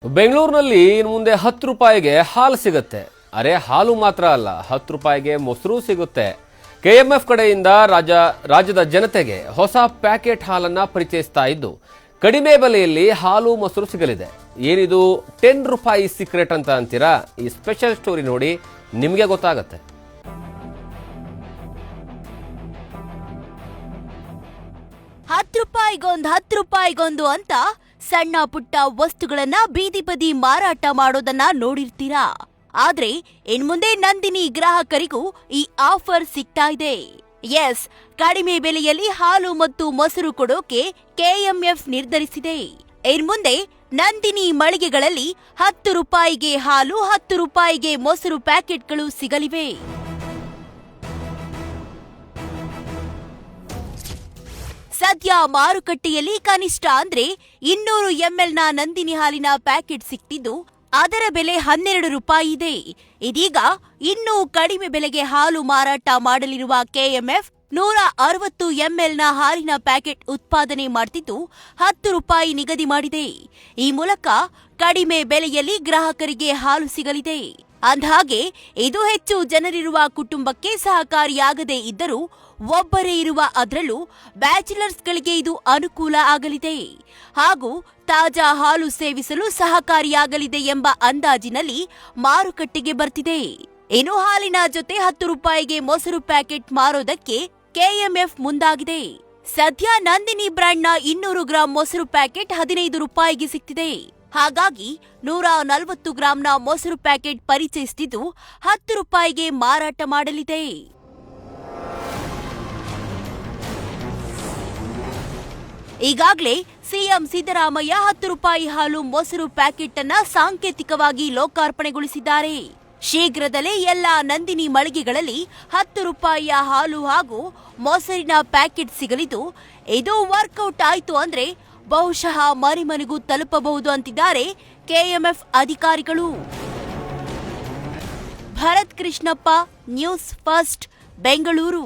ಬೆಂಗಳೂರಿನಲ್ಲಿ ಇನ್ನು ಮುಂದೆ 10 ರೂಪಾಯಿಗೆ ಹಾಲು ಸಿಗುತ್ತೆ. ಅರೆ ಹಾಲು ಮಾತ್ರ ಅಲ್ಲ, 10 ರೂಪಾಯಿಗೆ ಮೊಸರು ಸಿಗುತ್ತೆ. ಕೆಎಂಎಫ್ ಕಡೆಯಿಂದ ರಾಜ್ಯದ ಜನತೆಗೆ ಹೊಸ ಪ್ಯಾಕೆಟ್ ಹಾಲನ್ನ ಪರಿಚಯಿಸ್ತಾ ಇದ್ದು ಕಡಿಮೆ ಬೆಲೆಯಲ್ಲಿ ಹಾಲು ಮೊಸರು ಸಿಗಲಿದೆ. ಏನಿದು 10 ರೂಪಾಯಿ ಸೀಕ್ರೆಟ್ ಅಂತ ಅಂತೀರಾ? ಈ ಸ್ಪೆಷಲ್ ಸ್ಟೋರಿ ನೋಡಿ, ನಿಮಗೆ ಗೊತ್ತಾಗುತ್ತೆ. ₹10 ಅಂತ ಸಣ್ಣ ಪುಟ್ಟ ವಸ್ತುಗಳನ್ನ ಬೀದಿ ಬದಿ ಮಾರಾಟ ಮಾಡೋದನ್ನ ನೋಡಿರ್ತೀರಾ. ಆದ್ರೆ ಇನ್ಮುಂದೆ ನಂದಿನಿ ಗ್ರಾಹಕರಿಗೂ ಈ ಆಫರ್ ಸಿಗ್ತಾ ಇದೆ. ಎಸ್, ಕಡಿಮೆ ಬೆಲೆಯಲ್ಲಿ ಹಾಲು ಮತ್ತು ಮೊಸರು ಕೊಡೋಕೆ ಕೆಎಂಎಫ್ ನಿರ್ಧರಿಸಿದೆ. ಇನ್ಮುಂದೆ ನಂದಿನಿ ಮಳಿಗೆಗಳಲ್ಲಿ 10 ರೂಪಾಯಿಗೆ ಹಾಲು, 10 ರೂಪಾಯಿಗೆ ಮೊಸರು ಪ್ಯಾಕೆಟ್ಗಳು ಸಿಗಲಿವೆ. ಸದ್ಯ ಮಾರುಕಟ್ಟೆಯಲ್ಲಿ ಕನಿಷ್ಠ ಅಂದ್ರೆ 200 ml ನಂದಿನಿ ಹಾಲಿನ ಪ್ಯಾಕೆಟ್ ಸಿಗ್ತಿದ್ದು ಅದರ ಬೆಲೆ 12 ರೂಪಾಯಿ ಇದೆ. ಇದೀಗ ಇನ್ನೂ ಕಡಿಮೆ ಬೆಲೆಗೆ ಹಾಲು ಮಾರಾಟ ಮಾಡಲಿರುವ ಕೆಎಂಎಫ್ 160 ml ಹಾಲಿನ ಪ್ಯಾಕೆಟ್ ಉತ್ಪಾದನೆ ಮಾಡ್ತಿದ್ದು 10 ರೂಪಾಯಿ ನಿಗದಿ ಮಾಡಿದೆ. ಈ ಮೂಲಕ ಕಡಿಮೆ ಬೆಲೆಯಲ್ಲಿ ಗ್ರಾಹಕರಿಗೆ ಹಾಲು ಸಿಗಲಿದೆ. ಅಂದಹಾಗೆ ಇದು ಹೆಚ್ಚು ಜನರಿರುವ ಕುಟುಂಬಕ್ಕೆ ಸಹಕಾರಿಯಾಗದೇ ಇದ್ದರೂ ಒಬ್ಬರೇ ಇರುವ ಅದರಲ್ಲೂ ಬ್ಯಾಚುಲರ್ಸ್ಗಳಿಗೆ ಇದು ಅನುಕೂಲ ಆಗಲಿದೆ ಹಾಗೂ ತಾಜಾ ಹಾಲು ಸೇವಿಸಲು ಸಹಕಾರಿಯಾಗಲಿದೆ ಎಂಬ ಅಂದಾಜಿನಲ್ಲಿ ಮಾರುಕಟ್ಟೆಗೆ ಬರ್ತಿದೆ. ಇನ್ನು ಹಾಲಿನ ಜೊತೆ 10 ರೂಪಾಯಿಗೆ ಮೊಸರು ಪ್ಯಾಕೆಟ್ ಮಾರೋದಕ್ಕೆ ಕೆಎಂಎಫ್ ಮುಂದಾಗಿದೆ. ಸದ್ಯ ನಂದಿನಿ ಬ್ರ್ಯಾಂಡ್ನ 200 ಗ್ರಾಂ ಮೊಸರು ಪ್ಯಾಕೆಟ್ 15 ರೂಪಾಯಿಗೆ ಸಿಗ್ತಿದೆ. ಹಾಗಾಗಿ 140 ಗ್ರಾಂನ ಮೊಸರು ಪ್ಯಾಕೆಟ್ ಪರಿಚಯಿಸುತ್ತಿದ್ದು 10 ರೂಪಾಯಿಗೆ ಮಾರಾಟ ಮಾಡಲಿದೆ. ಈಗಾಗಲೇ ಸಿಎಂ ಸಿದ್ದರಾಮಯ್ಯ 10 ರೂಪಾಯಿ ಹಾಲು ಮೊಸರು ಪ್ಯಾಕೆಟ್ ಅನ್ನ ಸಾಂಕೇತಿಕವಾಗಿ ಲೋಕಾರ್ಪಣೆಗೊಳಿಸಿದ್ದಾರೆ. ಶೀಘ್ರದಲ್ಲೇ ಎಲ್ಲಾ ನಂದಿನಿ ಮಳಿಗೆಗಳಲ್ಲಿ 10 ರೂಪಾಯಿಯ ಹಾಲು ಹಾಗೂ ಮೊಸರಿನ ಪ್ಯಾಕೆಟ್ ಸಿಗಲಿದ್ದು, ಇದು ವರ್ಕೌಟ್ ಆಯ್ತು ಅಂದ್ರೆ ಬಹುಶಃ ಮನೆಗೂ ತಲುಪಬಹುದು ಅಂತಿದ್ದಾರೆ ಕೆಎಂಎಫ್ ಅಧಿಕಾರಿಗಳು. Bharath Krishnappa, News First, Bengaluru.